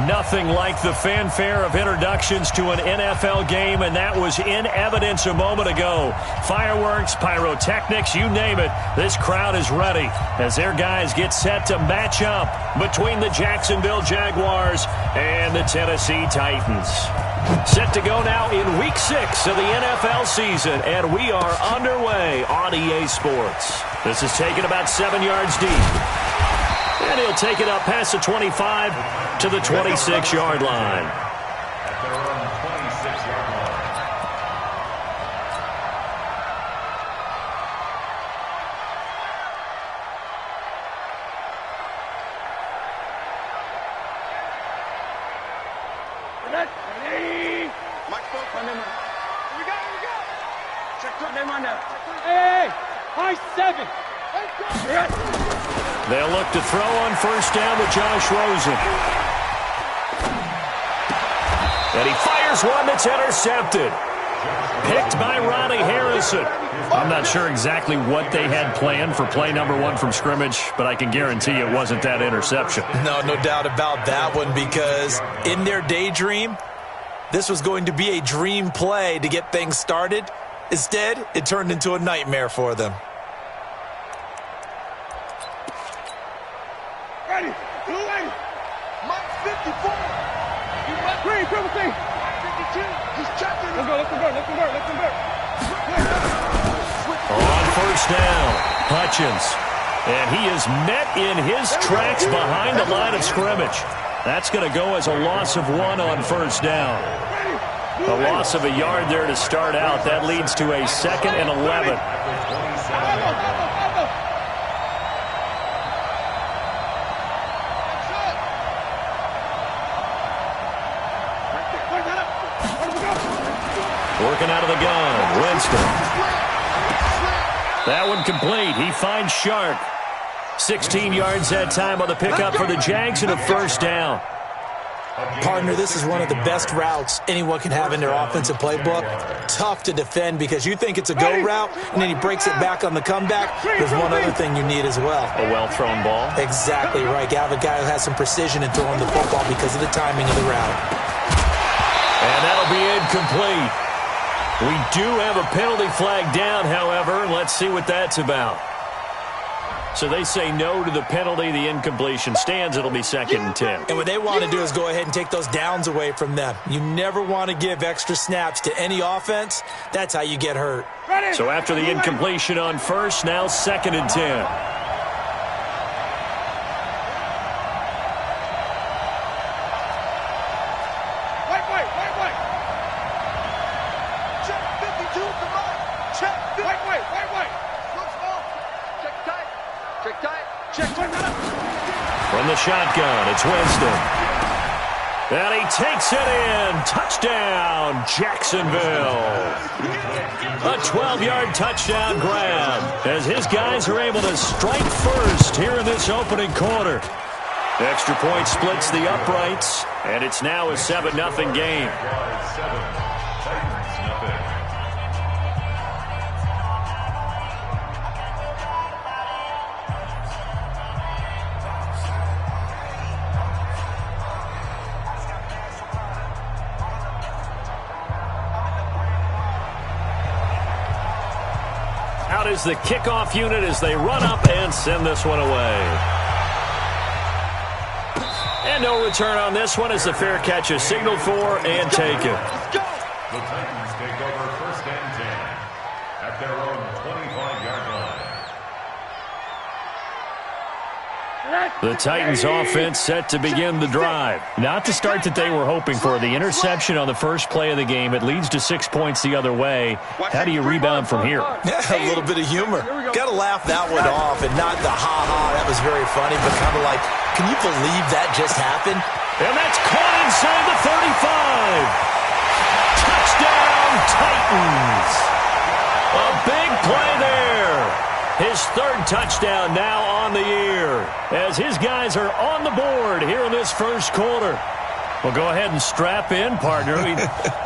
Nothing like the fanfare of introductions to an NFL game, and that was in evidence a moment ago. Fireworks, pyrotechnics, you name it. This crowd is ready as their guys get set to match up between the Jacksonville Jaguars and the Tennessee Titans. Set to go now in Week 6 of the NFL season, and we are underway on EA Sports. This is taken about 7 yards deep. And he'll take it up past the 25 to the 26-yard line. They'll look to throw on first down with Josh Rosen. And he fires one that's intercepted. Picked by Ronnie Harrison. I'm not sure exactly what they had planned for play number 1 from scrimmage, but I can guarantee it wasn't that interception. No doubt about that one, because in their daydream, this was going to be a dream play to get things started. Instead, it turned into a nightmare for them. Ready, 280, Mike 54. Green, triple C. 52, he's checking. Let's convert. On first down, Hutchins. And he is met in his tracks behind the line of scrimmage. That's going to go as a loss of 1 on first down. A loss of a yard there to start out. That leads to a 2nd and 11. Working out of the gun, Winston. That one complete. He finds Shark. 16 yards that time on the pickup for the Jags and a first down. Partner, this is one of the best routes anyone can have in their offensive playbook. Tough to defend because you think it's a go route, and then he breaks it back on the comeback. There's one other thing you need as well. A well-thrown ball? Exactly right. You have a guy who has some precision in throwing the football because of the timing of the route. And that'll be incomplete. We do have a penalty flag down, however. Let's see what that's about. So they say no to the penalty. The incompletion stands. It'll be 2nd and 10. And what they want to do is go ahead and take those downs away from them. You never want to give extra snaps to any offense. That's how you get hurt. So after the incompletion on first, now 2nd and 10. From the shotgun, it's Winston. And he takes it in. Touchdown, Jacksonville. A 12-yard touchdown grab as his guys are able to strike first here in this opening quarter. Extra point splits the uprights, and it's now a 7-0 game. Out is the kickoff unit as they run up and send this one away. And no return on this one as the fair catch is signaled for and taken. The Titans take over 1st and 10 at their own 25-yard line. The Titans offense set to begin the drive. Not the start that they were hoping for. The interception on the first play of the game. It leads to 6 points the other way. How do you rebound from here? A little bit of humor. Got to laugh that one off and not the ha-ha. That was very funny, but kind of like, can you believe that just happened? And that's caught inside the 35. Touchdown, Titans. A big play there. His 3rd touchdown now on the year as his guys are on the board here in this first quarter. Well, go ahead and strap in, partner.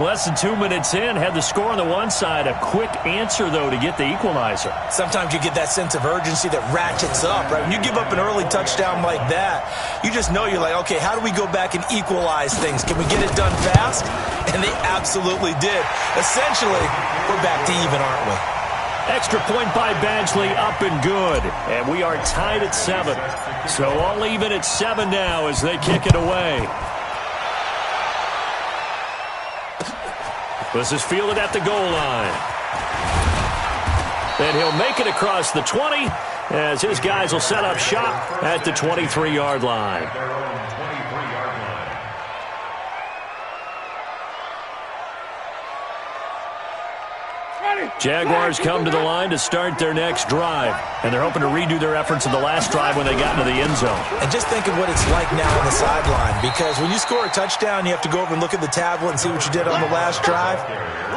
Less than 2 minutes in, had the score on the one side. A quick answer, though, to get the equalizer. Sometimes you get that sense of urgency that ratchets up, right? When you give up an early touchdown like that, you just know you're like, okay, how do we go back and equalize things? Can we get it done fast? And they absolutely did. Essentially, we're back to even, aren't we? Extra point by Badgley, up and good. And we are tied at 7. So all even at 7 now as they kick it away. This is fielded at the goal line. And he'll make it across the 20 as his guys will set up shop at the 23-yard line. Jaguars come to the line to start their next drive, and they're hoping to redo their efforts in the last drive when they got into the end zone. And just think of what it's like now on the sideline, because when you score a touchdown, you have to go over and look at the tablet and see what you did on the last drive.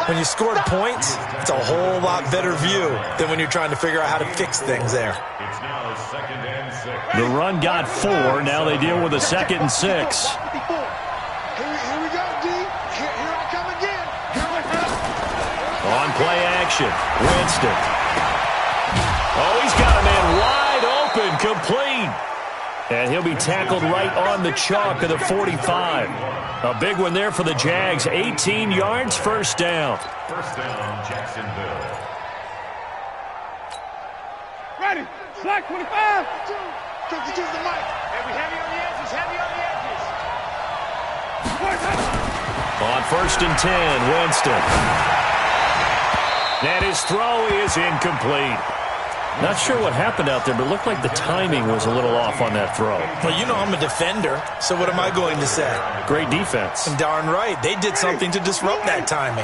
When you scored points, it's a whole lot better view than when you're trying to figure out how to fix things there. It's now 2nd and 6. The run got 4. Now they deal with a 2nd and 6. Here we go, D. Here I come again. On play action, Winston. Oh, he's got a man wide open, complete. And he'll be tackled right on the chalk of the 45. A big one there for the Jags. 18 yards, first down. First down, Jacksonville. Ready. Slack 25. Take it to the mic. Heavy on the edges. Heavy on the edges. On 1st and 10, Winston. And his throw is incomplete. Not sure what happened out there, but it looked like the timing was a little off on that throw. Well, you know I'm a defender, so what am I going to say? Great defense. And darn right, they did something to disrupt that timing.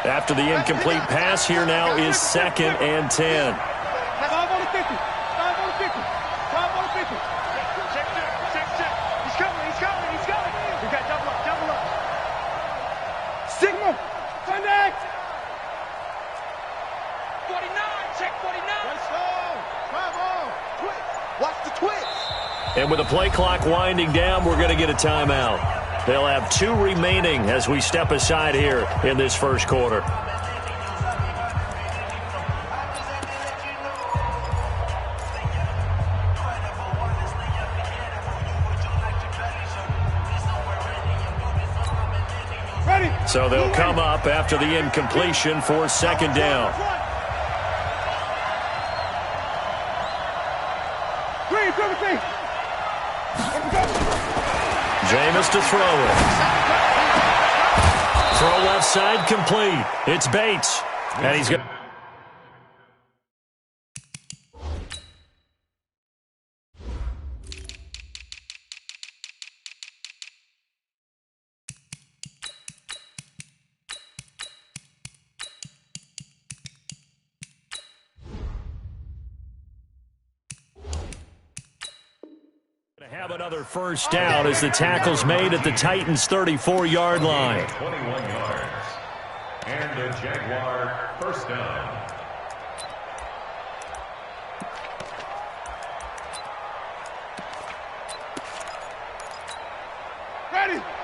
After the incomplete pass, here now is 2nd and 10. 5 on the 50. 5 on the 50. 5 on the 50. Check. He's coming. We got double up. Signal. Contact. 49. Check 49. Let's go. 5 on. Twitch. Watch the twitch. And with the play clock winding down, we're going to get a timeout. They'll have 2 remaining as we step aside here in this first quarter. So they'll come up after the incompletion for 2nd down. Jameis to throw it. Throw left side complete. It's Bates. And he's got... have another first down as the tackle's made at the Titans' 34-yard line. 21 yards. And the Jaguar first down.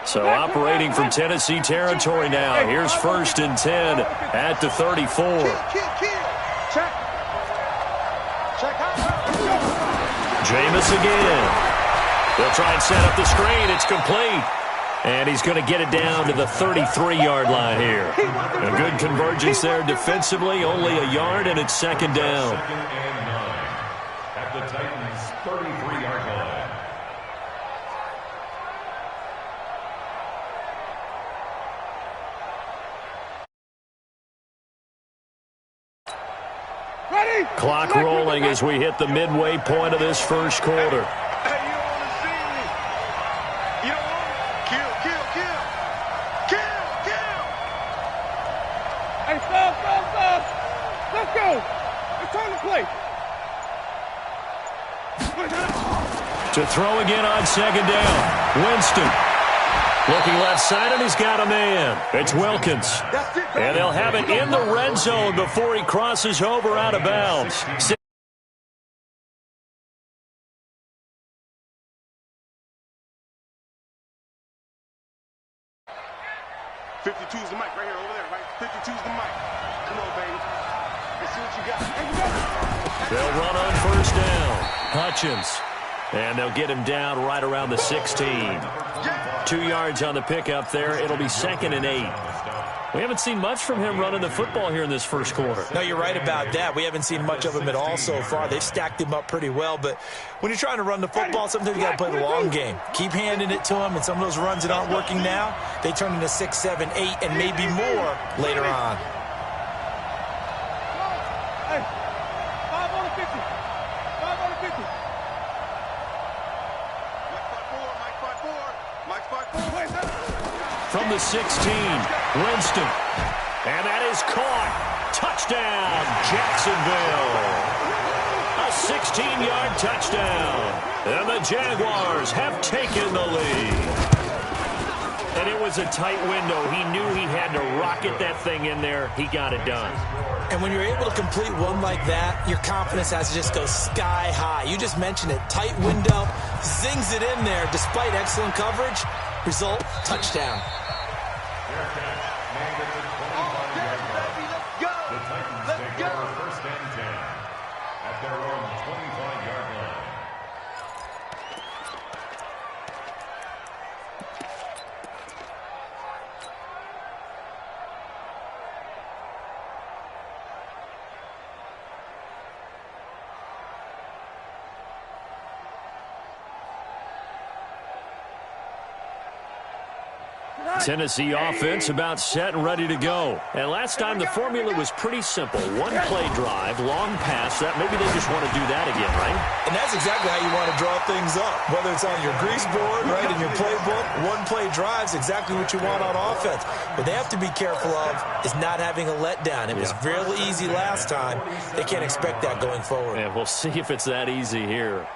So operating from Tennessee territory now. Here's 1st and 10 at the 34. Jameis again. They'll try and set up the screen. It's complete. And he's going to get it down to the 33-yard line here. A good convergence there defensively. Only a yard, and it's 2nd down. 2nd and 9 at the Titans' 33-yard line. Clock rolling as we hit the midway point of this first quarter. Hey, stop. Let's go. Return the play. To throw again on 2nd down. Winston. Looking left side, and he's got a man. It's Wilkins. And they'll have it in the red zone before he crosses over out of bounds. 52's the mic right here, over there, right? 52's the mic. Come on, baby. Let's see what you got. They'll run on first down. Hutchins. And they'll get him down right around the 16. 2 yards on the pickup there. It'll be 2nd and 8. We haven't seen much from him running the football here in this first quarter. No, you're right about that. We haven't seen much of him at all so far. They've stacked him up pretty well, but when you're trying to run the football, sometimes you got to play the long game. Keep handing it to him, and some of those runs that aren't working now, they turn into 6, 7, 8, and maybe more later on. Hey, 5 on the 50. 5 on the 50. Mike 5-4. From the 16, Winston. And that is caught. Touchdown, Jacksonville. A 16-yard touchdown. And the Jaguars have taken the lead. And it was a tight window. He knew he had to rocket that thing in there. He got it done. And when you're able to complete one like that, your confidence has to just go sky high. You just mentioned it. Tight window, zings it in there despite excellent coverage. Result, touchdown. Tennessee offense about set and ready to go. And last time the formula was pretty simple. One play drive, long pass. That maybe they just want to do that again, right? And that's exactly how you want to draw things up. Whether it's on your grease board, right, in your playbook, one play drive's exactly what you want on offense. What they have to be careful of is not having a letdown. It was real easy last time. They can't expect that going forward. And we'll see if it's that easy here.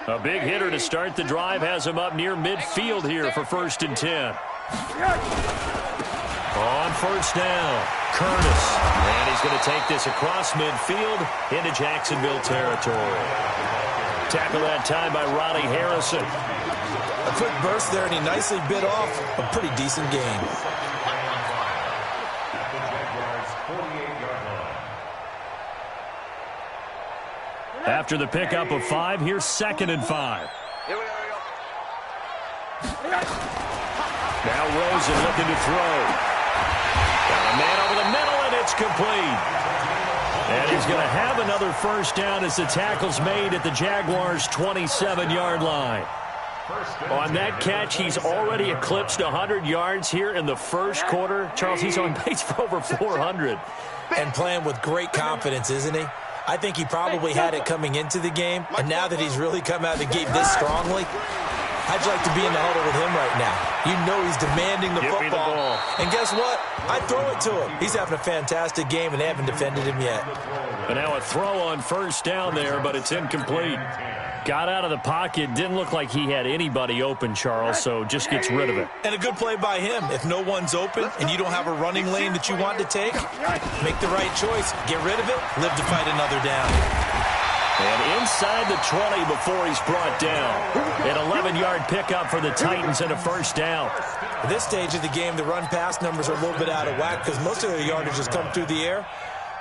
A big hitter to start the drive has him up near midfield here for 1st and 10. On first down, Curtis. And he's going to take this across midfield into Jacksonville territory. Tackle that time by Ronnie Harrison. A quick burst there, and he nicely bit off a pretty decent gain. After the pickup of 5, here's 2nd and 5. Now Rosen looking to throw. Got a man over the middle, and it's complete. And he's going to have another first down as the tackle's made at the Jaguars' 27-yard line. On that catch, he's already eclipsed 100 yards here in the first quarter. Charles, he's on pace for over 400. And playing with great confidence, isn't he? I think he probably had it coming into the game, and now that he's really come out of the gate this strongly, I'd like to be in the huddle with him right now. You know he's demanding the football. Me the ball. And guess what? I'd throw it to him. He's having a fantastic game, and they haven't defended him yet. And now a throw on first down there, but it's incomplete. Got out of the pocket. Didn't look like he had anybody open, Charles, so just gets rid of it. And a good play by him. If no one's open and you don't have a running lane that you want to take, make the right choice. Get rid of it. Live to fight another down. And inside the 20 before he's brought down. An 11-yard pickup for the Titans and a first down. At this stage of the game, the run-pass numbers are a little bit out of whack because most of their yardage has come through the air.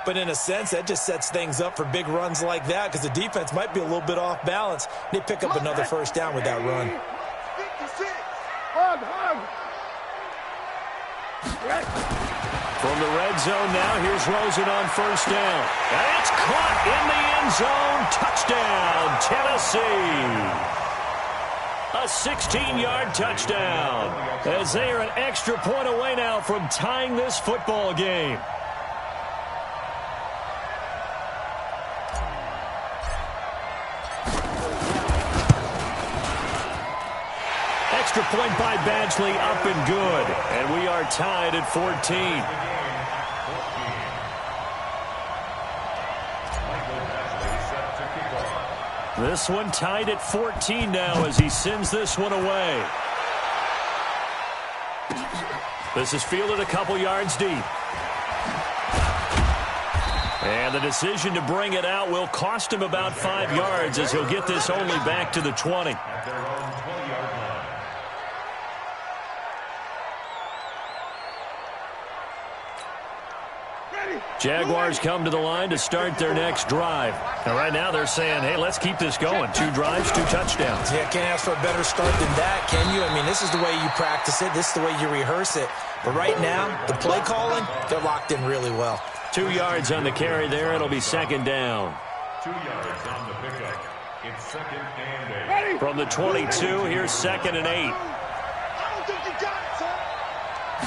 But in a sense, that just sets things up for big runs like that because the defense might be a little bit off balance. They pick up another first down with that run. From the red zone now, here's Rosen on first down. And it's caught in the end zone. Touchdown, Tennessee. A 16-yard touchdown as they are an extra point away now from tying this football game. Extra point by Badgley, up and good. And we are tied at 14. This one tied at 14 now as he sends this one away. This is fielded a couple yards deep. And the decision to bring it out will cost him about 5 yards as he'll get this only back to the 20. At their own 20-yard line. Jaguars come to the line to start their next drive. And right now they're saying, hey, let's keep this going. 2 drives, 2 touchdowns. Yeah, can't ask for a better start than that, can you? I mean, this is the way you practice it. This is the way you rehearse it. But right now, the play calling, they're locked in really well. 2 yards on the carry there. It'll be second down. 2 yards on the pickup. It's second and 8. From the 22, here's second and 8. I don't think you got it, son.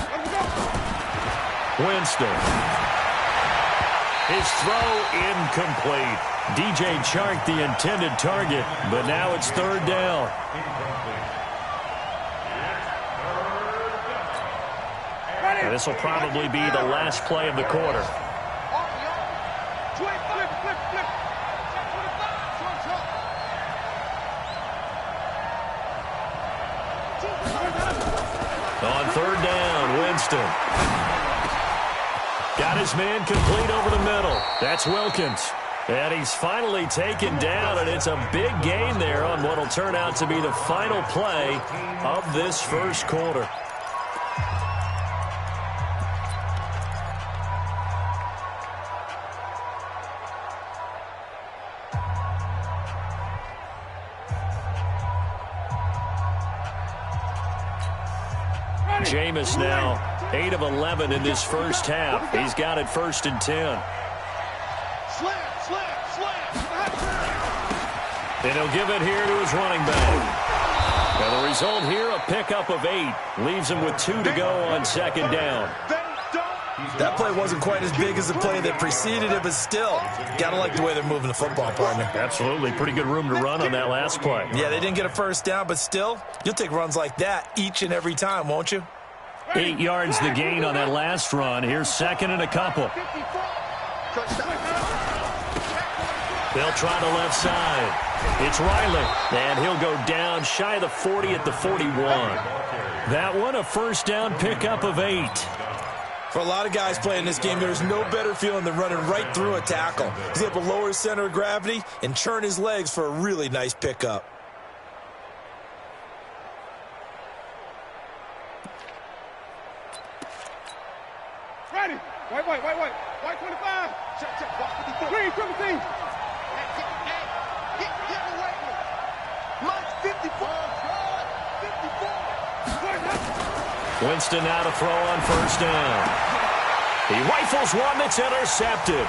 Let's go. Winston. His throw incomplete. DJ Chark the intended target, but now it's third down. And this will probably be the last play of the quarter. On third down, Winston. Got his man complete over the middle. That's Wilkins. And he's finally taken down, and it's a big gain there on what will turn out to be the final play of this first quarter. Jameis now 8 of 11 in this first half. He's got it first and 10. And he'll give it here to his running back. Now the result here, a pickup of 8. Leaves him with 2 to go on second down. That play wasn't quite as big as the play that preceded it, but still, gotta like the way they're moving the football, partner. Absolutely. Pretty good room to run on that last play. Yeah, they didn't get a first down, but still, you'll take runs like that each and every time, won't you? 8 yards the gain on that last run. Here's second and a couple. They'll try the left side. It's Riley, and he'll go down shy of the 40 at the 41. That one, a first down pickup of 8. For a lot of guys playing this game, there's no better feeling than running right through a tackle. He's able to lower his center of gravity and churn his legs for a really nice pickup. Ready. White 25. Check. Green 17. Get away with it. Mike 54. Winston now to throw on first down. He rifles one that's intercepted.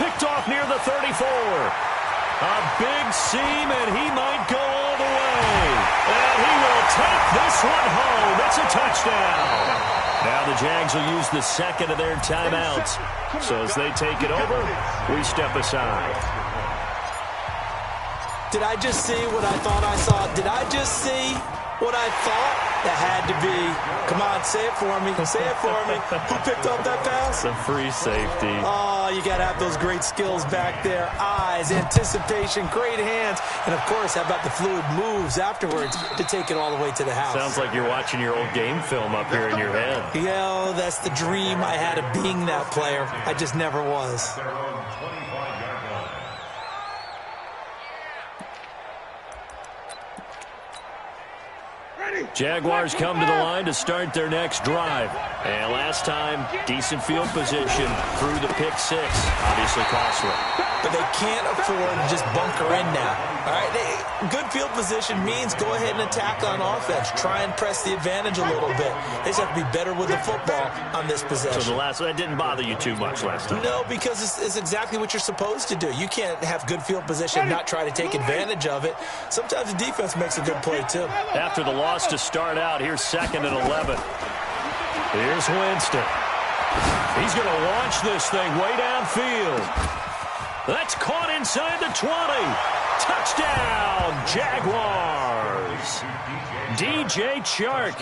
Picked off near the 34. A big seam, and he might go all the way. And he will take this one home. It's a touchdown. Now the Jags will use the second of their timeouts. So as they take it over, we step aside. Did I just see what I thought I saw? Did I just see what I thought? That had to be. Come on, say it for me. Say it for me. Who picked up that pass? The free safety. Oh, you got to have those great skills back there. Eyes, anticipation, great hands. And, of course, how about the fluid moves afterwards to take it all the way to the house? Sounds like you're watching your old game film up here in your head. Yeah, oh, that's the dream I had of being that player. I just never was. Their own 25-yard line. Jaguars come to the line to start their next drive. And last time, decent field position through the pick 6. Obviously costly. But they can't afford to just bunker in now. All right, good field position means go ahead and attack on offense. Try and press the advantage a little bit. They just have to be better with the football on this possession. So that didn't bother you too much last time? No, because it's exactly what you're supposed to do. You can't have good field position and not try to take advantage of it. Sometimes the defense makes a good play, too. After the loss to start out, here's second and 11. Here's Winston. He's going to launch this thing way downfield. That's caught inside the 20. Touchdown, Jaguars. DJ Chark,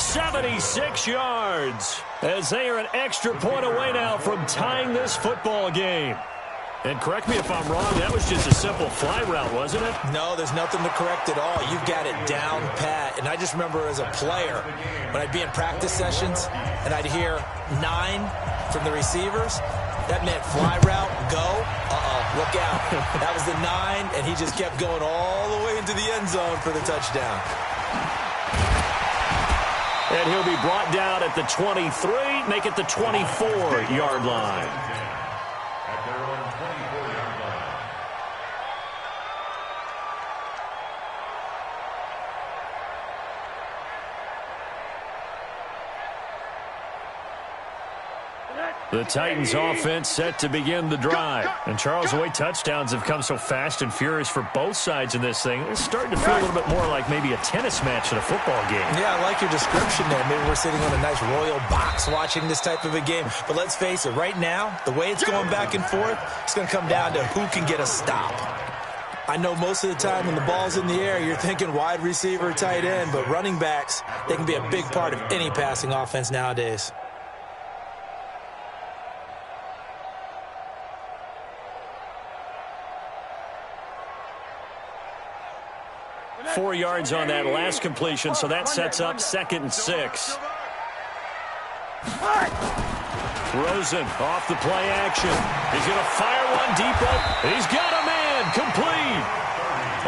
76 yards. As they are an extra point away now from tying this football game. And correct me if I'm wrong, that was just a simple fly route, wasn't it? No, there's nothing to correct at all. You've got it down pat. And I just remember as a player, when I'd be in practice sessions and I'd hear 9 from the receivers, That meant fly route, go. Look out. That was the 9, and he just kept going all the way into the end zone for the touchdown. And he'll be brought down at the 23, make it the 24-yard line. At their own 24-yard line. The Titans offense set to begin the drive. And Charles, the way touchdowns have come so fast and furious for both sides in this thing, it's starting to feel a little bit more like maybe a tennis match at a football game. Yeah, I like your description there. Maybe we're sitting on a nice royal box watching this type of a game. But let's face it, right now, the way it's going back and forth, it's going to come down to who can get a stop. I know most of the time when the ball's in the air, you're thinking wide receiver, tight end, but running backs, they can be a big part of any passing offense nowadays. 4 yards on that last completion, so that sets up 2nd and 6. Rosen off the play action. He's going to fire one deep up. He's got a man complete.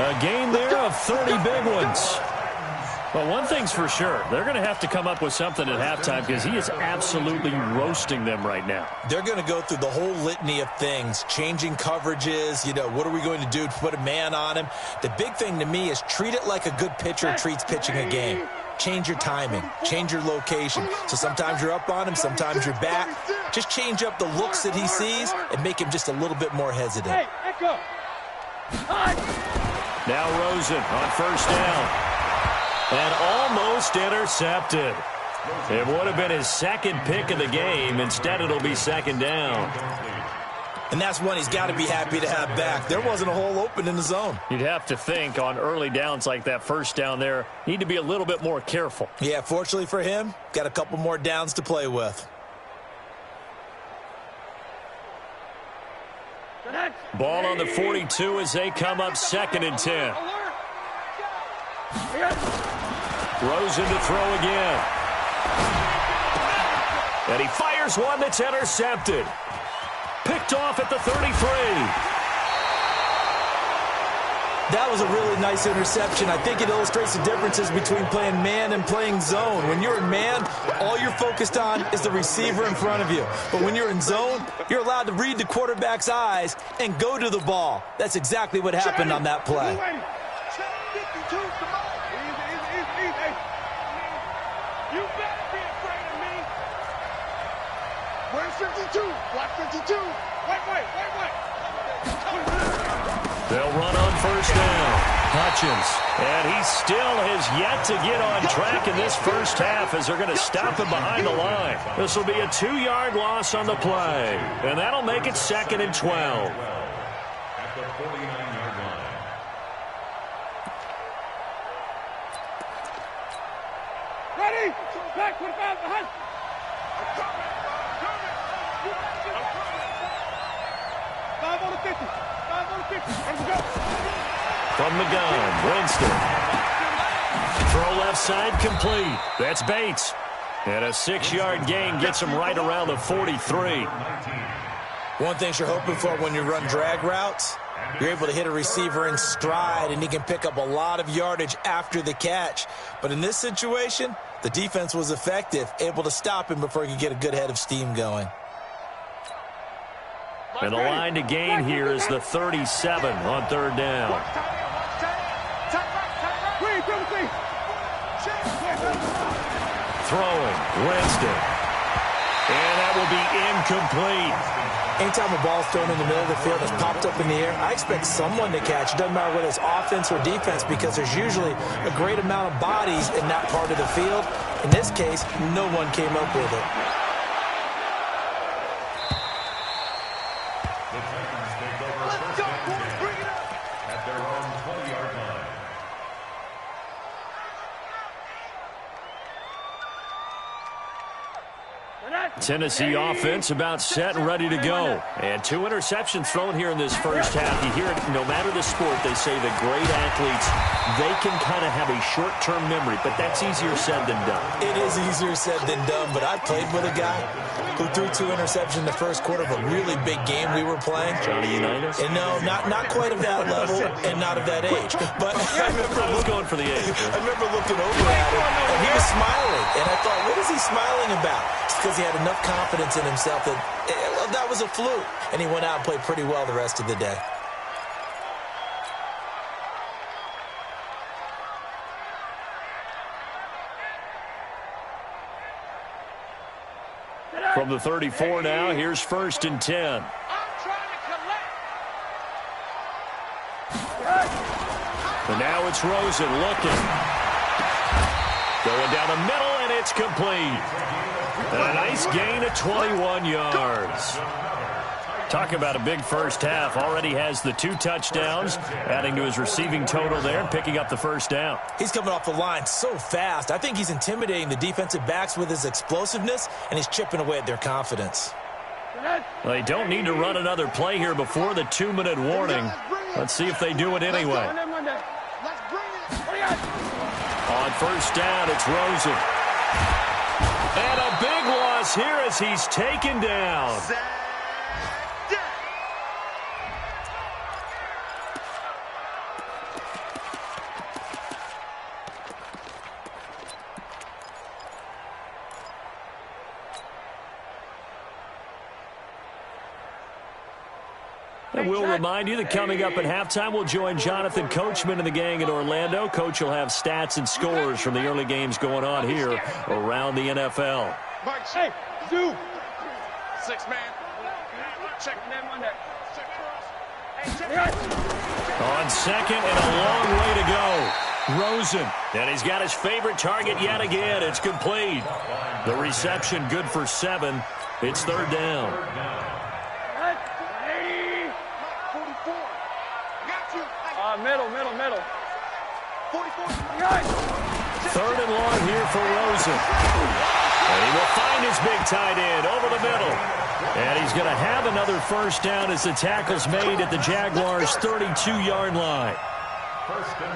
A gain there of 30 big ones. But one thing's for sure, they're going to have to come up with something at halftime because he is absolutely roasting them right now. They're going to go through the whole litany of things, changing coverages, what are we going to do to put a man on him? The big thing to me is treat it like a good pitcher treats pitching a game. Change your timing, change your location. So sometimes you're up on him, sometimes you're back. Just change up the looks that he sees and make him just a little bit more hesitant. Now Rosen on 1st down. And almost intercepted. It would have been his 2nd pick of the game. Instead, it'll be 2nd down. And that's one he's got to be happy to have back. There wasn't a hole open in the zone. You'd have to think on early downs like that 1st down there, need to be a little bit more careful. Yeah, fortunately for him, got a couple more downs to play with. Ball on the 42 as they come up 2nd and 10. Rosen to throw again. And he fires one that's intercepted. Picked off at the 33. That was a really nice interception. I think it illustrates the differences between playing man and playing zone. When you're in man, all you're focused on is the receiver in front of you. But when you're in zone, you're allowed to read the quarterback's eyes and go to the ball. That's exactly what happened on that play. You better be afraid of me. Where's 52? Block 52. Wait. They'll run on 1st down. Hutchins. And he still has yet to get on track in this 1st half as they're going to stop him behind the line. This will be a 2-yard loss on the play. And that'll make it 2nd and 12. At the 49-yard line. Ready? Back 45 behind. Five on the 50. 5 on the 50. Let's go. From the gun, Winston. Throw left side complete. That's Bates. And a 6-yard gain gets him right around the 43. One thing you're hoping for when you run drag routes, you're able to hit a receiver in stride, and he can pick up a lot of yardage after the catch. But in this situation, the defense was effective, able to stop him before he could get a good head of steam going. And the line to gain here is the 37 on 3rd down. Throwing, Winston. And that will be incomplete. Anytime a ball's thrown in the middle of the field that's popped up in the air, I expect someone to catch. It doesn't matter whether it's offense or defense because there's usually a great amount of bodies in that part of the field. In this case, no one came up with it. The Titans take over 1st and 10 at their own 20-yard line. Tennessee offense about set and ready to go. And 2 interceptions thrown here in this first half. You hear it, no matter the sport, they say the great athletes, they can kind of have a short-term memory, but that's easier said than done. It is easier said than done, but I played with a guy who threw 2 interceptions in the first quarter of a really big game we were playing. Johnny Unitas? And no, not quite of that level and not of that age. But I was going for the age. I remember looking over at him, and he was smiling. And I thought, what is he smiling about? It's because he had enough confidence in himself that was a fluke. And he went out and played pretty well the rest of the day. From the 34 now, here's 1st and 10. And now it's Rosen looking. Going down the middle, and it's complete. And a nice gain of 21 yards. Talk about a big first half. Already has the 2 touchdowns, adding to his receiving total there, picking up the first down. He's coming off the line so fast. I think he's intimidating the defensive backs with his explosiveness, and he's chipping away at their confidence. Well, they don't need to run another play here before the 2-minute warning. Let's see if they do it anyway. On first down, it's Rosen. And a big loss here as he's taken down. And we'll remind you that coming up at halftime, we'll join Jonathan Coachman and the gang in Orlando. Coach will have stats and scores from the early games going on here around the NFL. Hey, Zoo. 6-man. Check them on that. On second and a long way to go. Rosen. And he's got his favorite target yet again. It's complete. The reception good for 7. It's 3rd down. Middle. 3rd and long here for Rosen. And he will find his big tight end over the middle. And he's going to have another first down as the tackle's made at the Jaguars' 32-yard line.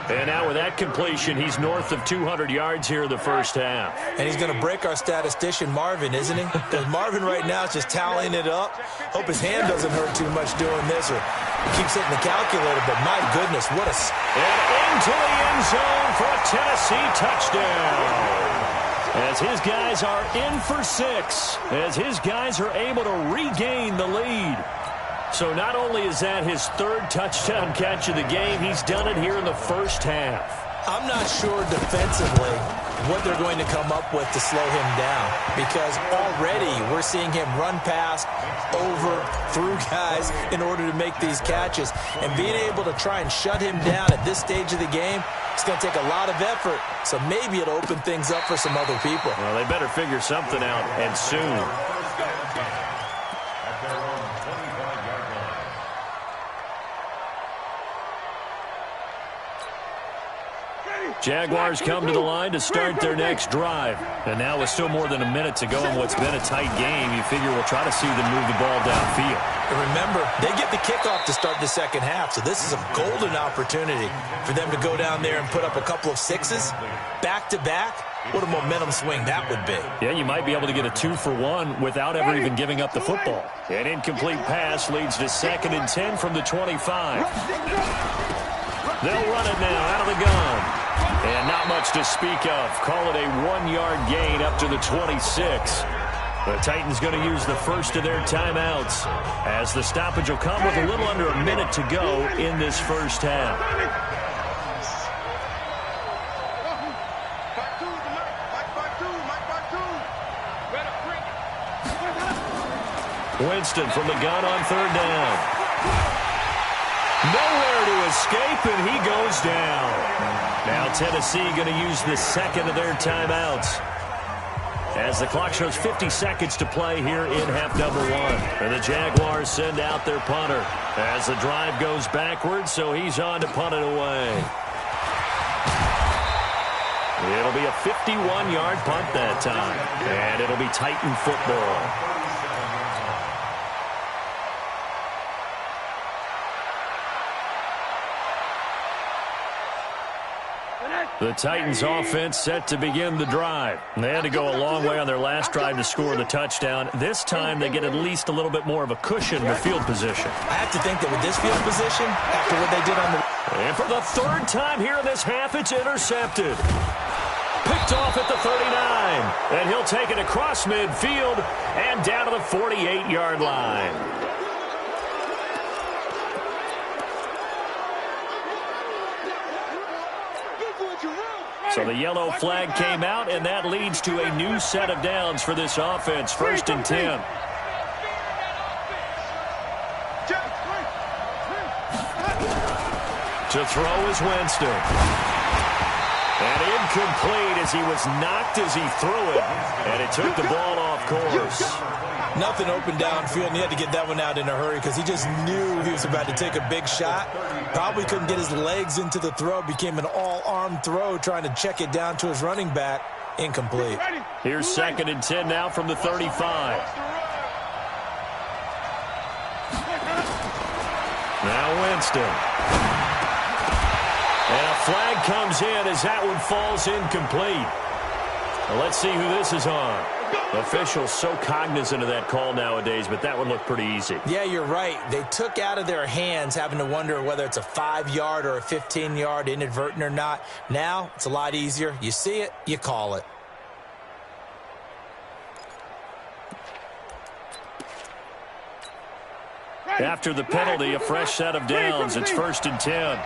And now with that completion, he's north of 200 yards here in the first half. And he's going to break our statistician, Marvin, isn't he? Because Marvin right now is just tallying it up. Hope his hand doesn't hurt too much doing this, or he keeps hitting the calculator. But my goodness, what a... And into the end zone for a Tennessee touchdown. As his guys are in for 6. As his guys are able to regain the lead. So not only is that his 3rd touchdown catch of the game, he's done it here in the first half. I'm not sure defensively what they're going to come up with to slow him down, because already we're seeing him run past, over, through guys in order to make these catches. And being able to try and shut him down at this stage of the game, it's going to take a lot of effort. So maybe it'll open things up for some other people. Well, they better figure something out, and soon. Jaguars come to the line to start their next drive. And now with still more than a minute to go in what's been a tight game, you figure we'll try to see them move the ball downfield. And remember, they get the kickoff to start the second half, so this is a golden opportunity for them to go down there and put up a couple of 6s back-to-back. What a momentum swing that would be. Yeah, you might be able to get a 2-for-1 without ever even giving up the football. An incomplete pass leads to 2nd and 10 from the 25. They'll run it now out of the gun. And not much to speak of. Call it a 1-yard gain up to the 26. The Titans going to use the first of their timeouts as the stoppage will come with a little under a minute to go in this first half. Winston from the gun on 3rd down. Nowhere to escape, and he goes down. Now Tennessee going to use the 2nd of their timeouts as the clock shows 50 seconds to play here in half number 1. And the Jaguars send out their punter as the drive goes backwards, so he's on to punt it away. It'll be a 51-yard punt that time, and it'll be Titan football. The Titans offense set to begin the drive. They had to go a long way on their last drive to score the touchdown. This time they get at least a little bit more of a cushion with field position. I have to think that with this field position, after what they did on the... And for the third time here in this half, it's intercepted. Picked off at the 39. And he'll take it across midfield and down to the 48-yard line. So the yellow flag came out, and that leads to a new set of downs for this offense. 1st and 10. To throw is Winston. And incomplete as he was knocked as he threw it. And it took the ball off course. Nothing open downfield, and he had to get that one out in a hurry because he just knew he was about to take a big shot. Probably couldn't get his legs into the throw. Became an all-arm throw trying to check it down to his running back. Incomplete. Here's 2nd and 10 now from the 35. Now Winston. And a flag comes in as that one falls incomplete. Well, let's see who this is on. Officials so cognizant of that call nowadays, but that one looked pretty easy. Yeah, you're right. They took out of their hands having to wonder whether it's a 5-yard or a 15-yard inadvertent or not. Now, it's a lot easier. You see it, you call it. After the penalty, a fresh set of downs. It's 1st and 10.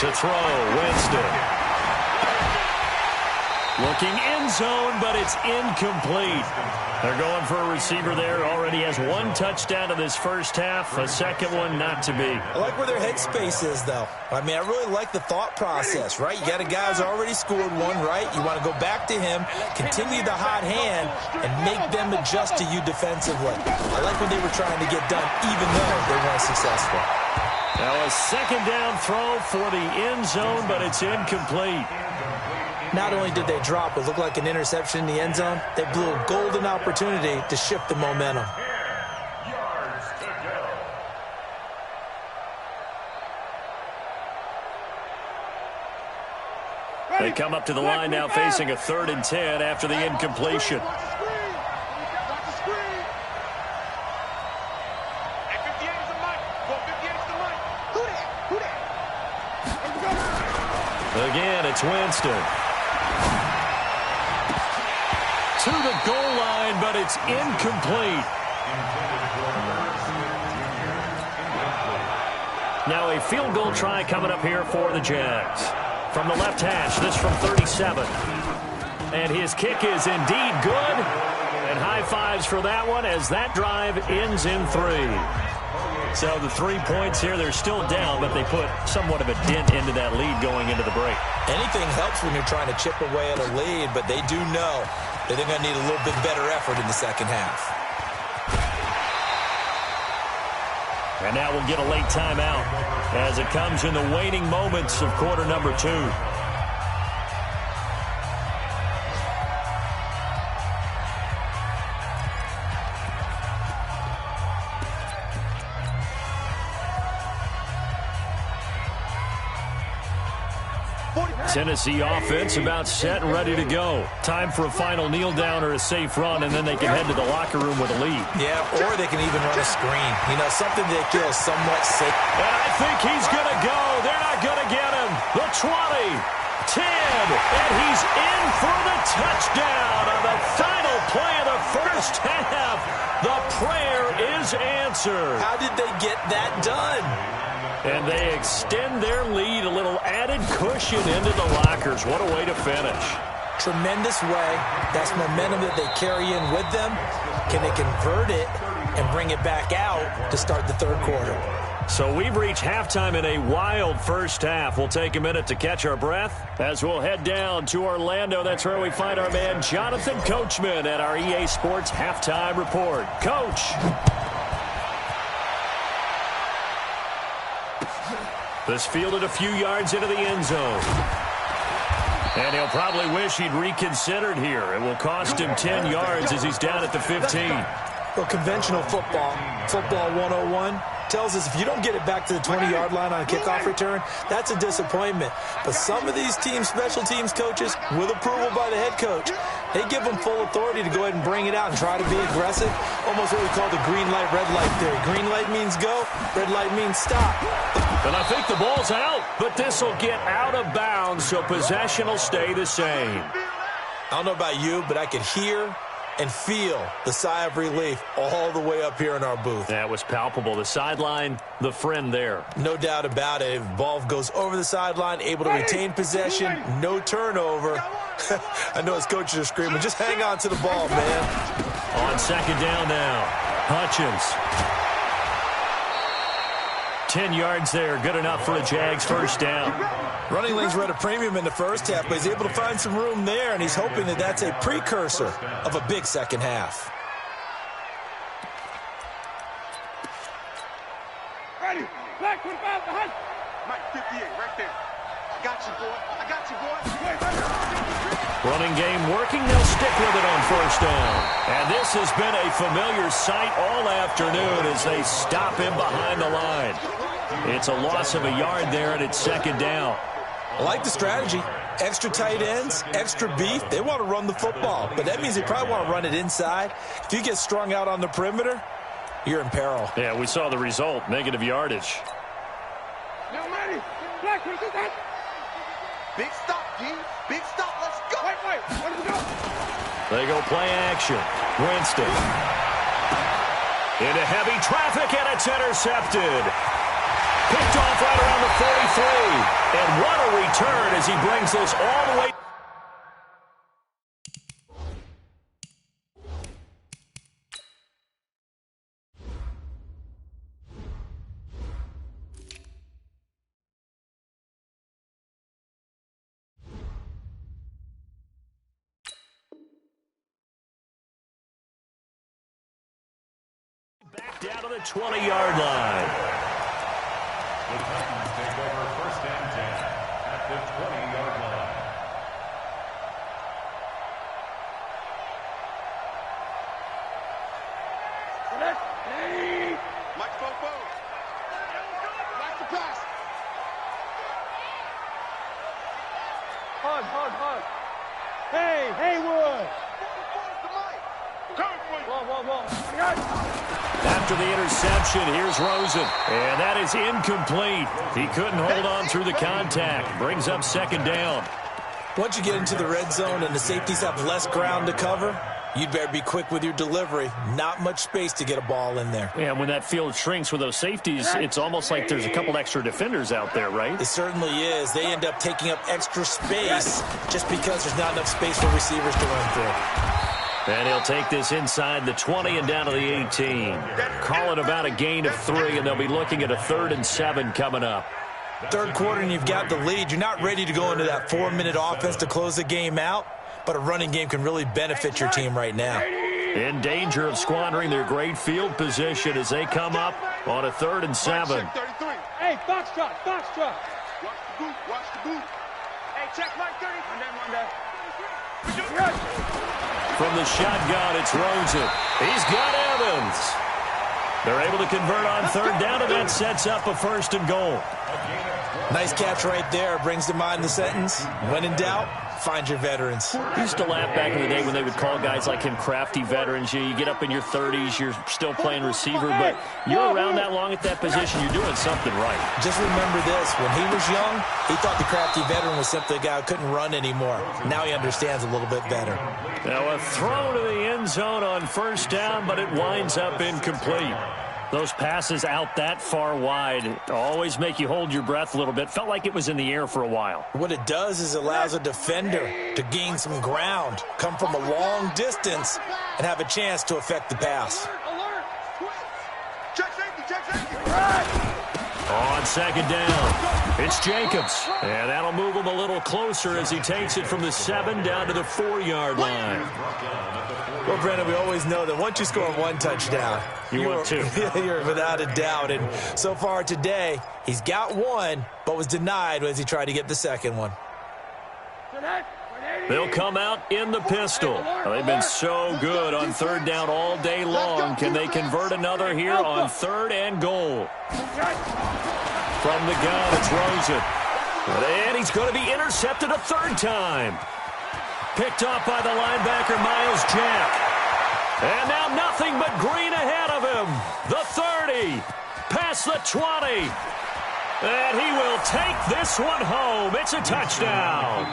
To throw, Winston. Looking end zone, but it's incomplete. They're going for a receiver there. Already has 1 touchdown in this first half. A second one not to be. I like where their headspace is, though. I mean, I really like the thought process, right? You got a guy who's already scored one, right? You want to go back to him, continue the hot hand, and make them adjust to you defensively. I like what they were trying to get done, even though they weren't successful. Now a 2nd down throw for the end zone, but it's incomplete. Not only did they drop what looked like an interception in the end zone, they blew a golden opportunity to shift the momentum. They come up to the line now facing a 3rd and 10 after the incompletion. Again, it's Winston. To the goal line, but it's incomplete. Now a field goal try coming up here for the Jags. From the left hash, this from 37. And his kick is indeed good. And high fives for that one as that drive ends in 3. So the 3 points here, they're still down, but they put somewhat of a dent into that lead going into the break. Anything helps when you're trying to chip away at a lead, but they do know that they're going to need a little bit better effort in the second half. And now we'll get a late timeout as it comes in the waning moments of quarter number 2. Tennessee offense about set and ready to go. Time for a final kneel down or a safe run, and then they can head to the locker room with a lead. Yeah, or they can even run a screen. You know, something that feels somewhat safe. And I think he's going to go. They're not going to get him. The 20, 10, and he's in for the touchdown on the final play of the first half. The prayer is answered. How did they get that done? And they extend their lead, a little added cushion into the lockers. What a way to finish. Tremendous way. That's momentum that they carry in with them. Can they convert it and bring it back out to start the third quarter? So we've reached halftime in a wild first half. We'll take a minute to catch our breath as we'll head down to Orlando. That's where we find our man Jonathan Coachman at our EA Sports Halftime Report. Coach. This fielded a few yards into the end zone. And he'll probably wish he'd reconsidered here. It will cost him 10 yards as he's down at the 15. Well, conventional football 101, tells us if you don't get it back to the 20-yard line on a kickoff return, that's a disappointment. But some of these teams, special teams coaches, with approval by the head coach, they give them full authority to go ahead and bring it out and try to be aggressive. Almost what we call the green light, red light theory. Green light means go, red light means stop. And I think the ball's out, but this will get out of bounds, so possession will stay the same. I don't know about you, but I could hear and feel the sigh of relief all the way up here in our booth. That was palpable. The sideline, the friend there. No doubt about it. If the ball goes over the sideline, able to retain possession, no turnover. I know his coaches are screaming, just hang on to the ball, man. On second down now, Hutchins. 10 yards there, good enough for a Jags first down. Running lanes were at a premium in the first half, but he's able to find some room there, and he's hoping that that's a precursor of a big second half. Ready. Black 25 behind. Mike 58 right there. I got you, boy. I got you, boy. Running game working. They'll stick with it on first down. And this has been a familiar sight all afternoon as they stop him behind the line. It's a loss of a yard there, and it's second down. I like the strategy. Extra tight ends, extra beef. They want to run the football, but that means they probably want to run it inside. If you get strung out on the perimeter, you're in peril. Yeah, we saw the result, negative yardage. Now ready. Black 25. Big stop, G. Big stop. Let's go. Wait. Where do we go? They go play action. Winston. Into heavy traffic, and it's intercepted. Picked off right around the 43. And what a return as he brings this all the way. Back down to the 20-yard line. The Titans take over first and 10 at the 20-yard line. Hey. Mike Fofo. Like the pass. Hug. Hey, Haywood. After the interception, here's Rosen. And that is incomplete. He couldn't hold on through the contact. Brings up second down. Once you get into the red zone and the safeties have less ground to cover, you'd better be quick with your delivery. Not much space to get a ball in there. And when that field shrinks with those safeties, it's almost like there's a couple extra defenders out there, right? It certainly is. They end up taking up extra space just because there's not enough space for receivers to run through. And he'll take this inside the 20 and down to the 18. Call it about a gain of 3, and they'll be looking at a 3rd and 7 coming up. Third quarter and you've got the lead. You're not ready to go into that 4-minute offense to close the game out, but a running game can really benefit your team right now. In danger of squandering their great field position as they come up on a 3rd and 7. Hey, Foxtrot. Watch the boot. Hey, check Mike 30. One day. From the shotgun, it's Rosen. He's got Evans. They're able to convert on 3rd down, and that sets up a 1st and goal. Nice catch right there. Brings to mind the sentence, when in doubt, find your veterans. I used to laugh back in the day when they would call guys like him crafty veterans. You get up in your 30s, you're still playing receiver, but you're around that long at that position, you're doing something right. Just remember this. When he was young, he thought the crafty veteran was simply a guy who couldn't run anymore. Now he understands a little bit better. Now a throw to the end zone on 1st down, but it winds up incomplete. Those passes out that far wide always make you hold your breath a little bit. Felt like it was in the air for a while. What it does is it allows a defender to gain some ground, come from a long distance, and have a chance to affect the pass. Check safety. On on second down. It's Jacobs. And that'll move him a little closer as he takes it from the 7 down to the 4-yard line. Well, Brandon, we always know that once you score one touchdown, want two. You're without a doubt. And so far today, he's got one, but was denied as he tried to get the second one. They'll come out in the pistol. They've been so good on third down all day long. Can they convert another here on 3rd and goal? From the gun, it's Rosen. And he's going to be intercepted a 3rd time. Picked off by the linebacker, Miles Jack. And now nothing but green ahead of him. The 30, past the 20. And he will take this one home. It's a touchdown.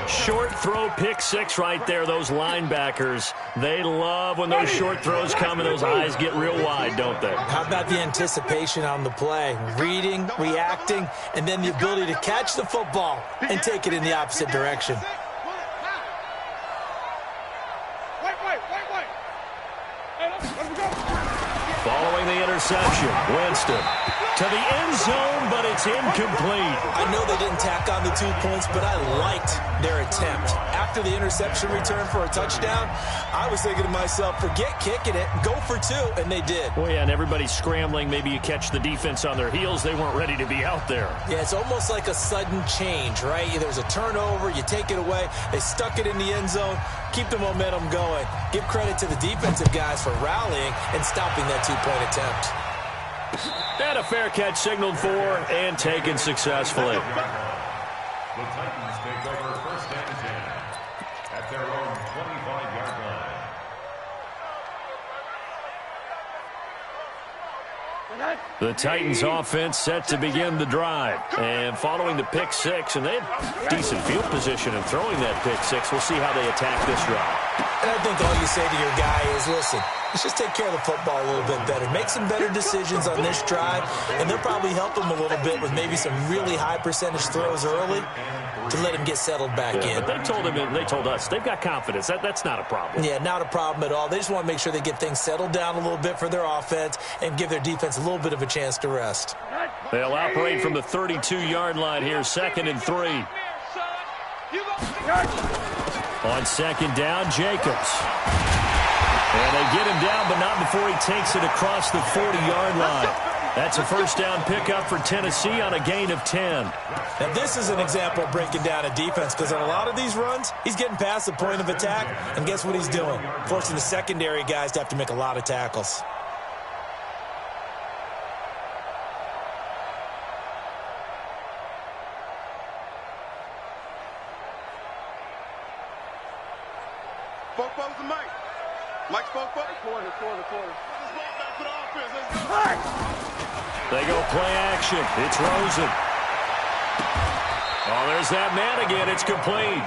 Short throw, pick 6 right there. Those linebackers, they love when those short throws come and those eyes get real wide, don't they? How about the anticipation on the play? Reading, reacting, and then the ability to catch the football and take it in the opposite direction. Following the interception, Winston to the end zone, but it's incomplete. I know they didn't tack on the 2 points, but I liked their attempt. After the interception return for a touchdown, I was thinking to myself, forget kicking it, go for 2, and they did. Well, yeah, and everybody's scrambling. Maybe you catch the defense on their heels. They weren't ready to be out there. Yeah, it's almost like a sudden change, right? There's a turnover, you take it away, they stuck it in the end zone, keep the momentum going. Give credit to the defensive guys for rallying and stopping that 2-point attempt. And a fair catch signaled for and taken successfully. The Titans take over 1st and 10 at their own 25-yard line. The Titans offense set to begin the drive. And following the pick 6, and they had decent field position in throwing that pick 6. We'll see how they attack this drive. And I think all you say to your guy is, listen, let's just take care of the football a little bit better. Make some better decisions on this drive, and they'll probably help him a little bit with maybe some really high percentage throws early to let him get settled back in. But they told us they've got confidence. That's not a problem. Yeah, not a problem at all. They just want to make sure they get things settled down a little bit for their offense and give their defense a little bit of a chance to rest. They'll operate from the 32-yard line here, 2nd and 3. On 2nd down, Jacobs. And they get him down, but not before he takes it across the 40-yard line. That's a 1st down pickup for Tennessee on a gain of 10. Now, this is an example of breaking down a defense because on a lot of these runs, he's getting past the point of attack, and guess what he's doing? Forcing the secondary guys to have to make a lot of tackles. They go play action. It's Rosen. Oh, there's that man again. It's complete.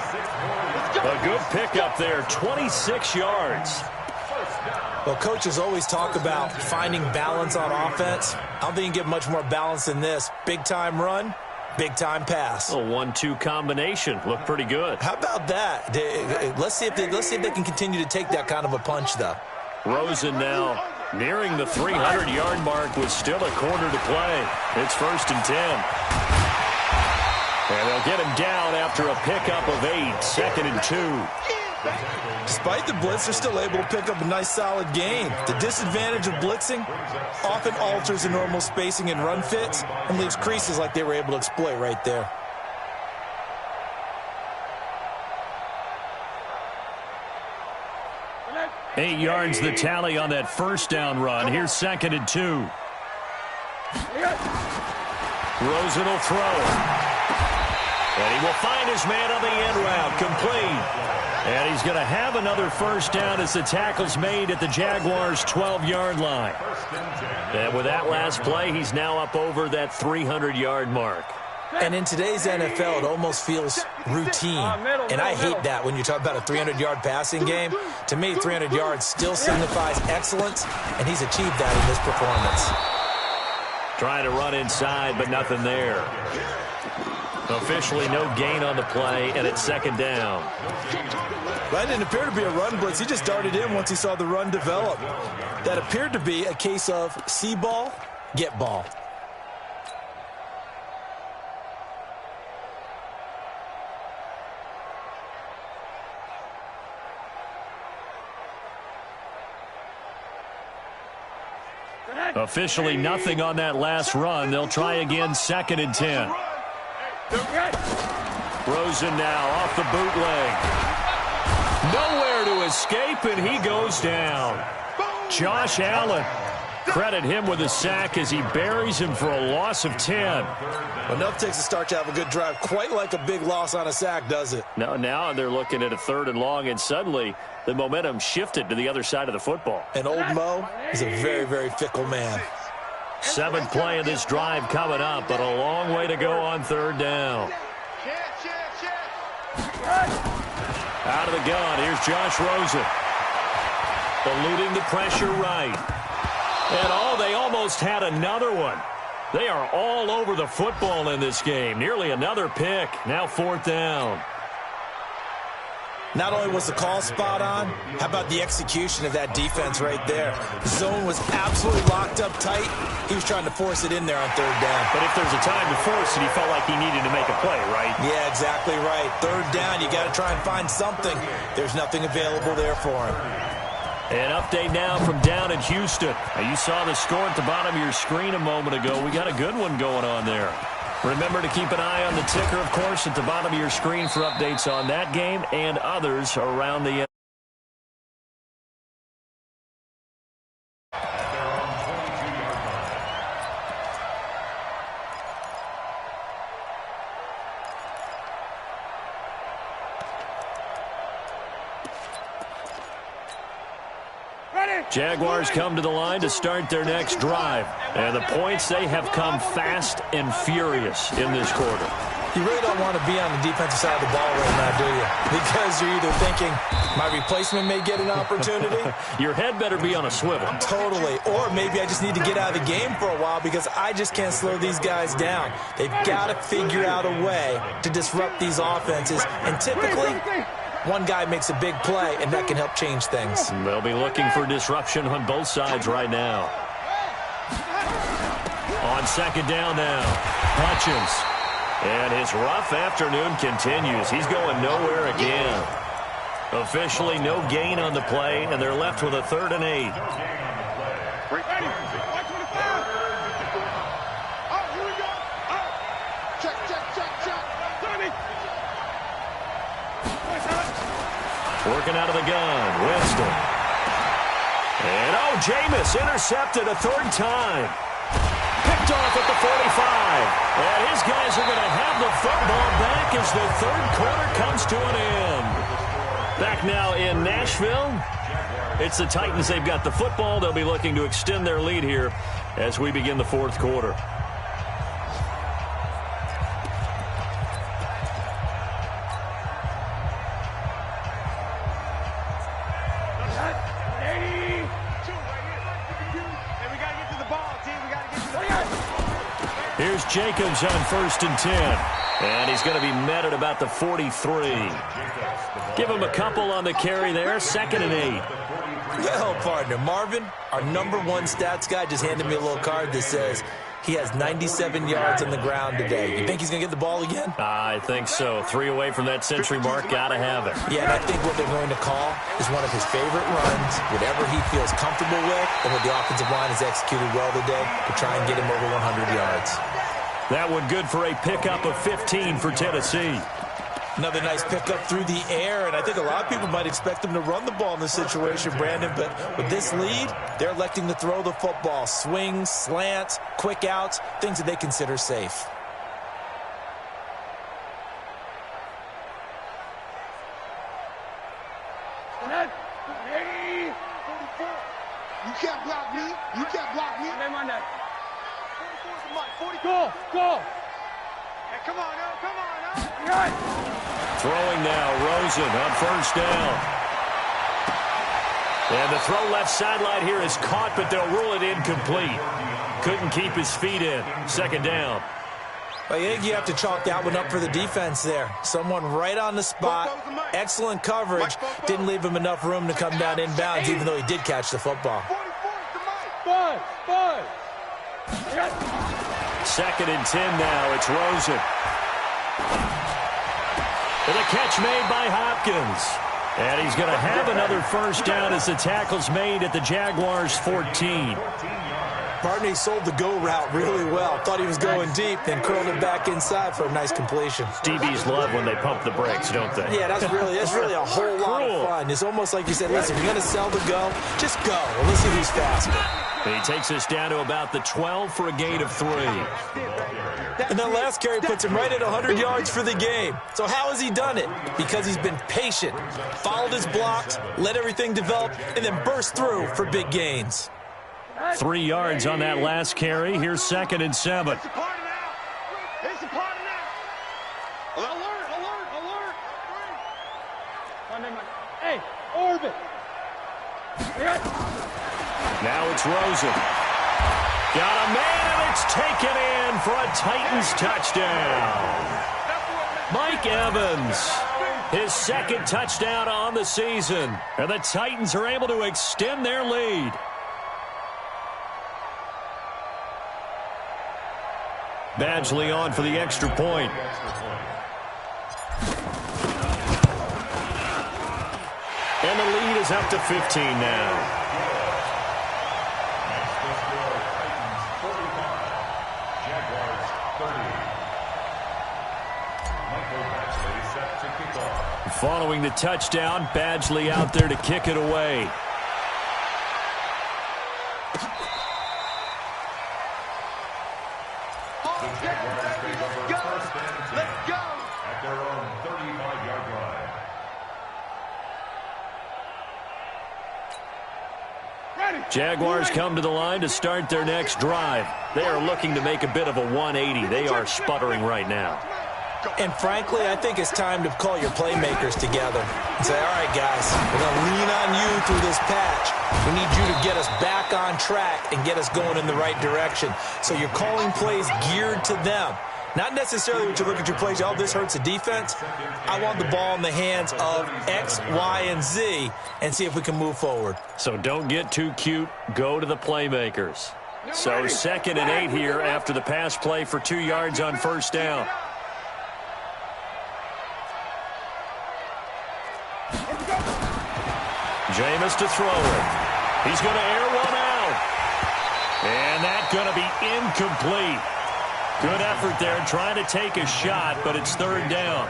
A good pickup there, 26 yards. Well, coaches always talk about finding balance on offense. I don't think you can get much more balance than this. Big-time run, big-time pass. A 1-2 combination. Looked pretty good. How about that? Let's see if they can continue to take that kind of a punch, though. Rosen now nearing the 300-yard mark with still a quarter to play. It's 1st and 10. And they'll get him down after a pickup of 8, 2nd and 2. Despite the blitz, they're still able to pick up a nice, solid gain. The disadvantage of blitzing often alters the normal spacing and run fits and leaves creases like they were able to exploit right there. Eight yards the tally on that 1st down run. Here's 2nd and 2. Rosen will throw. And he will find his man on the end route. Complete. And he's going to have another 1st down as the tackle's made at the Jaguars' 12-yard line. And with that last play, he's now up over that 300-yard mark. And in today's NFL, it almost feels routine. And I hate that when you talk about a 300-yard passing game. To me, 300 yards still signifies excellence, and he's achieved that in this performance. Trying to run inside, but nothing there. Officially no gain on the play, and it's 2nd down. That didn't appear to be a run blitz. He just darted in once he saw the run develop. That appeared to be a case of see ball, get ball. Officially nothing on that last run. They'll try again, 2nd and 10. Rosen now off the bootleg. Nowhere to escape, and he goes down. Josh Allen. Credit him with a sack as he buries him for a loss of 10. Enough takes a start to have a good drive. Quite like a big loss on a sack, does it? Now they're looking at a 3rd and long, and suddenly the momentum shifted to the other side of the football. And old Mo is a very, very fickle man. 7th play of this drive coming up, but a long way to go on 3rd down. Out of the gun, here's Josh Rosen. Eluding the pressure right. And they almost had another one. They are all over the football in this game. Nearly another pick. Now 4th down. Not only was the call spot on, how about the execution of that defense right there? The zone was absolutely locked up tight. He was trying to force it in there on 3rd down. But if there's a time to force it, he felt like he needed to make a play, right? Yeah, exactly right. 3rd down, you got to try and find something. There's nothing available there for him. An update now from down in Houston. Now, you saw the score at the bottom of your screen a moment ago. We got a good one going on there. Remember to keep an eye on the ticker, of course, at the bottom of your screen for updates on that game and others around the Jaguars come to the line to start their next drive. And the points, they have come fast and furious in this quarter. You really don't want to be on the defensive side of the ball right now, do you? Because you're either thinking, my replacement may get an opportunity. Your head better be on a swivel. Totally. Or maybe I just need to get out of the game for a while because I just can't slow these guys down. They've got to figure out a way to disrupt these offenses. And typically, one guy makes a big play, and that can help change things. They'll be looking for disruption on both sides right now. On 2nd down now, Hutchins. And his rough afternoon continues. He's going nowhere again. Officially no gain on the play, and they're left with a 3rd and 8. Working out of the gun, Winston. And, Jameis intercepted a 3rd time. Picked off at the 45. And his guys are going to have the football back as the 3rd quarter comes to an end. Back now in Nashville. It's the Titans. They've got the football. They'll be looking to extend their lead here as we begin the 4th quarter. Here's Jacobs on 1st and 10. And he's going to be met at about the 43. Give him a couple on the carry there. 2nd and 8. Well, partner, Marvin, our #1 stats guy, just handed me a little card that says he has 97 yards on the ground today. You think he's going to get the ball again? I think so. 3 away from that century mark. Got to have it. Yeah, and I think what they're going to call is one of his favorite runs, whatever he feels comfortable with, and what the offensive line has executed well today to try and get him over 100 yards. That one good for a pickup of 15 for Tennessee. Another nice pickup through the air, and I think a lot of people might expect them to run the ball in this situation, Brandon, but with this lead, they're electing to throw the football. Swings, slants, quick outs, things that they consider safe. You can't block me. You can't block me. Go, go. Hey, come on, now. Come on, now. Throwing now, Rosen on 1st down. And the throw left sideline here is caught, but they'll rule it incomplete. Couldn't keep his feet in. 2nd down. I think you have to chalk that one up for the defense there. Someone right on the spot. Excellent coverage. Didn't leave him enough room to come down inbounds, even though he did catch the football. 2nd and 10 now. It's Rosen. And a catch made by Hopkins. And he's going to have another first down as the tackle's made at the Jaguars' 14. Barney sold the go route really well. Thought he was going deep, then curled it back inside for a nice completion. DBs love when they pump the brakes, don't they? Yeah, that's really a whole lot of fun. It's almost like you said, listen, if you're going to sell the go, just go. And let's see who's faster. And he takes us down to about the 12 for a gain of 3. And that last carry puts him right at 100 yards for the game. So how has he done it? Because he's been patient, followed his blocks, let everything develop, and then burst through for big gains. 3 yards on that last carry. Here's 2nd and 7. It's a party now. It's a party now. Alert, alert, alert. Hey, orbit. Now it's Rosen. Got a man, and it's taken in for a Titans touchdown. Mike Evans, his 2nd touchdown on the season. And the Titans are able to extend their lead. Badgley on for the extra point. And the lead is up to 15 now. Following the touchdown, Badgley out there to kick it away. Jaguars come to the line to start their next drive. They are looking to make a bit of a 180. They are sputtering right now. And frankly, I think it's time to call your playmakers together and say, all right, guys, we're going to lean on you through this patch. We need you to get us back on track and get us going in the right direction. So you're calling plays geared to them. Not necessarily when you look at your plays, oh, this hurts the defense. I want the ball in the hands of X, Y, and Z and see if we can move forward. So don't get too cute. Go to the playmakers. So 2nd and 8 here after the pass play for 2 yards on first down. Jameis to throw it. He's going to air one out. And that's going to be incomplete. Good effort there trying to take a shot, but it's 3rd down.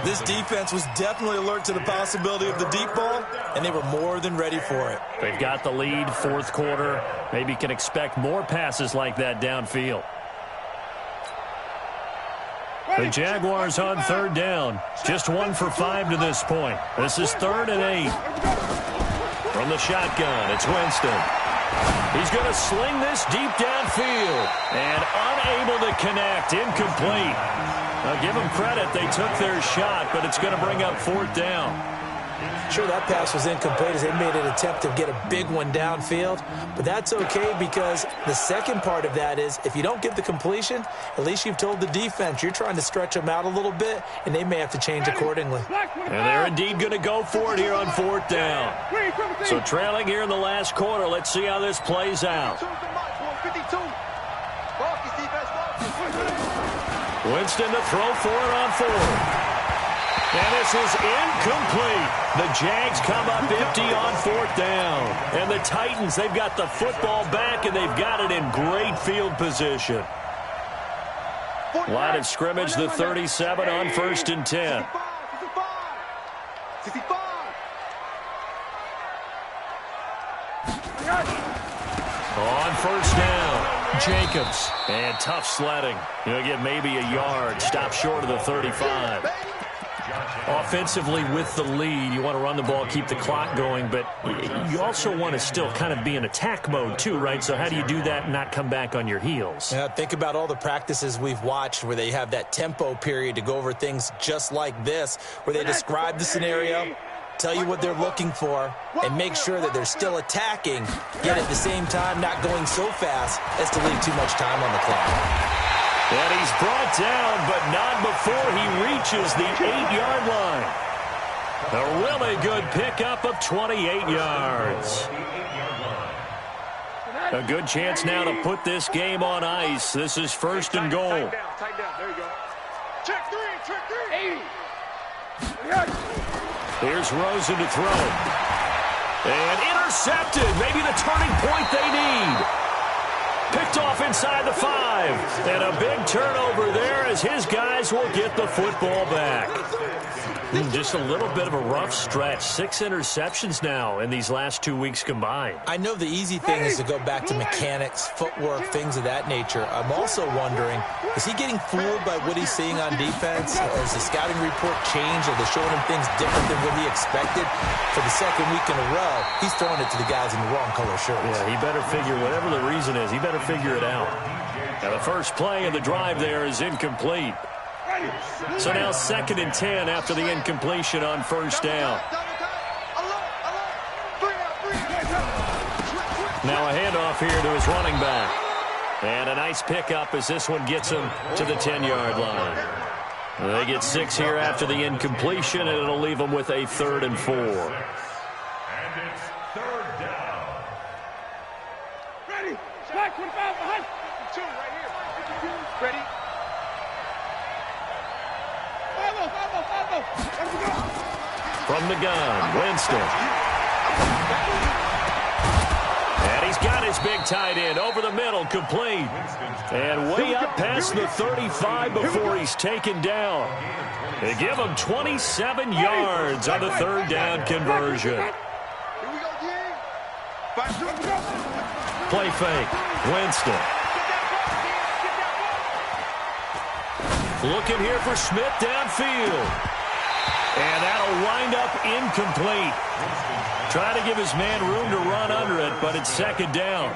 This defense was definitely alert to the possibility of the deep ball, and they were more than ready for it. They've got the lead, 4th quarter. Maybe can expect more passes like that downfield. The Jaguars on 3rd down. Just 1 for 5 to this point. This is 3rd and 8. From the shotgun, it's Winston. He's going to sling this deep downfield. And unable to connect. Incomplete. Now, give them credit. They took their shot, but it's going to bring up 4th down. Sure, that pass was incomplete as they made an attempt to get a big one downfield. But that's okay because the second part of that is if you don't get the completion, at least you've told the defense you're trying to stretch them out a little bit, and they may have to change accordingly. And they're indeed going to go for it here on 4th down. So trailing here in the last quarter. Let's see how this plays out. Winston to throw for it on 4th. And this is incomplete. The Jags come up empty on 4th down. And the Titans, they've got the football back, and they've got it in great field position. Line of scrimmage, the 37 on 1st and 10. On 1st down, Jacobs. And tough sledding. He'll get maybe a yard. Stop short of the 35. Offensively with the lead, you want to run the ball, keep the clock going, but you also want to still kind of be in attack mode too, right? So how do you do that and not come back on your heels? Yeah, think about all the practices we've watched where they have that tempo period to go over things just like this, where they describe the scenario, tell you what they're looking for, and make sure that they're still attacking, yet at the same time not going so fast as to leave too much time on the clock. And he's brought down, but not before he reaches the 8-yard line. A really good pickup of 28 yards. A good chance now to put this game on ice. This is first and goal. Tighten down. There you go. Check three. 80. Here's Rosen to throw. And intercepted. Maybe the turning point they need. Picked off inside the 5. And a big turnover there as his guys will get the football back. Just a little bit of a rough stretch. 6 interceptions now in these last 2 weeks combined. I know the easy thing is to go back to mechanics, footwork, things of that nature. I'm also wondering, is he getting fooled by what he's seeing on defense? Has the scouting report changed? Are they showing him things different than what he expected? For the second week in a row, he's throwing it to the guys in the wrong color shirts. Yeah, he better figure, whatever the reason is, he better figure it out. Now the first play of the drive there is incomplete. So now 2nd and 10 after the incompletion on first down. Now a handoff here to his running back. And a nice pickup as this one gets him to the 10-yard line. They get 6 here after the incompletion, and it'll leave them with a 3rd and 4. And it's 3rd down. Ready. Back 25 behind. 2 right here. Ready. From the gun, Winston. And he's got his big tight end over the middle, complete. And way up past the 35 before he's taken down. They give him 27 yards on the 3rd down conversion. Play fake, Winston. Looking here for Smith downfield. And that'll wind up incomplete. Trying to give his man room to run under it, but it's 2nd down.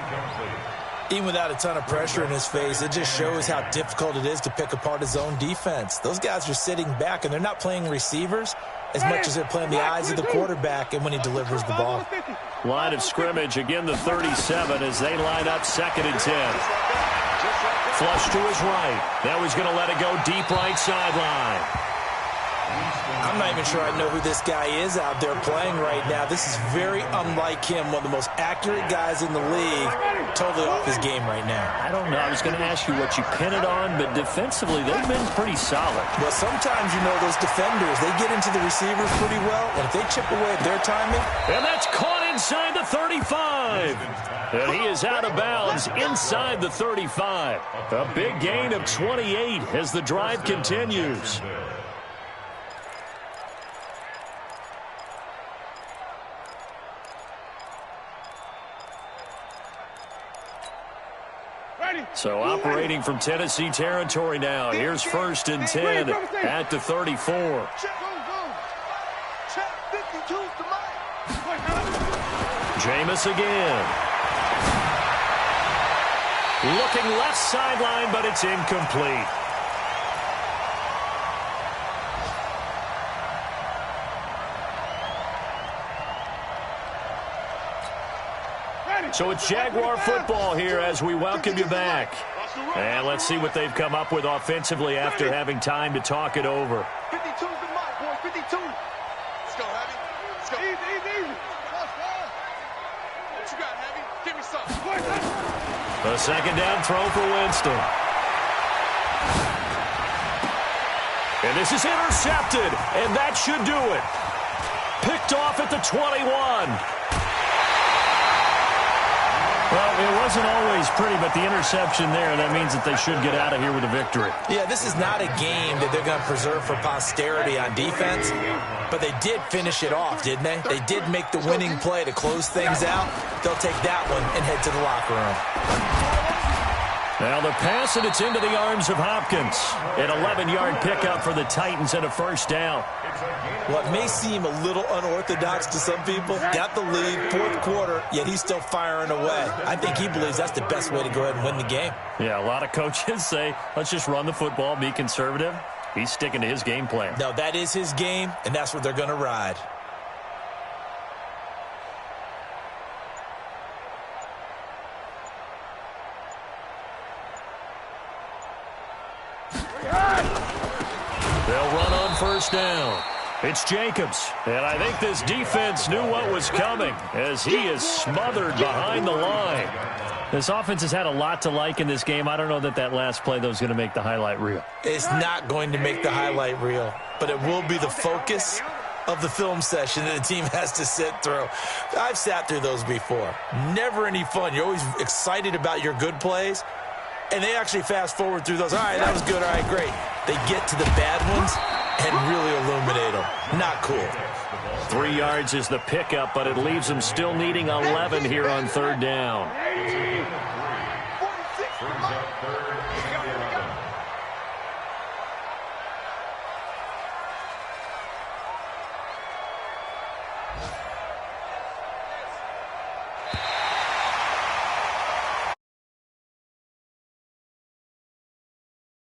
Even without a ton of pressure in his face, it just shows how difficult it is to pick apart his own defense. Those guys are sitting back, and they're not playing receivers as much as they're playing the eyes of the quarterback and when he delivers the ball. Line of scrimmage, again the 37 as they line up 2nd and 10. Flush to his right. Now he's going to let it go deep right sideline. I'm not even sure I know who this guy is out there playing right now. This is very unlike him, one of the most accurate guys in the league. Totally off his game right now. I don't know. I was going to ask you what you pin it on, but defensively, they've been pretty solid. Well, sometimes, you know, those defenders, they get into the receivers pretty well, and if they chip away at their timing. And that's caught inside the 35. And he is out of bounds inside the 35. A big gain of 28 as the drive continues. So operating from Tennessee territory now. Here's 1st and 10 at the 34. Jameis again. Looking left sideline, but it's incomplete. So it's Jaguar football here as we welcome you back. And let's see what they've come up with offensively after having time to talk it over. 52's the mark, boys. 52. Let's go, Heavy. Let's go. Easy. What you got, Heavy? Give me something. A 2nd down throw for Winston. And this is intercepted, and that should do it. Picked off at the 21. Well, it wasn't always pretty, but the interception there, that means that they should get out of here with a victory. Yeah, this is not a game that they're going to preserve for posterity on defense, but they did finish it off, didn't they? They did make the winning play to close things out. They'll take that one and head to the locker room. Now the pass, and it's into the arms of Hopkins. An 11-yard pickup for the Titans and a 1st down. What may seem a little unorthodox to some people, got the lead, 4th quarter, yet he's still firing away. I think he believes that's the best way to go ahead and win the game. Yeah, a lot of coaches say, let's just run the football, be conservative. He's sticking to his game plan. No, that is his game, and that's what they're going to ride. They'll run on 1st down. It's Jacobs, and I think this defense knew what was coming as he is smothered behind the line. This offense has had a lot to like in this game. I don't know that last play, though, is going to make the highlight reel. It's not going to make the highlight reel, but it will be the focus of the film session that the team has to sit through. I've sat through those before. Never any fun. You're always excited about your good plays, and they actually fast forward through those. All right, that was good. All right, great. They get to the bad ones and really illuminate them. Not cool. 3 yards is the pickup, but it leaves them still needing 11 here on third down. Brings up third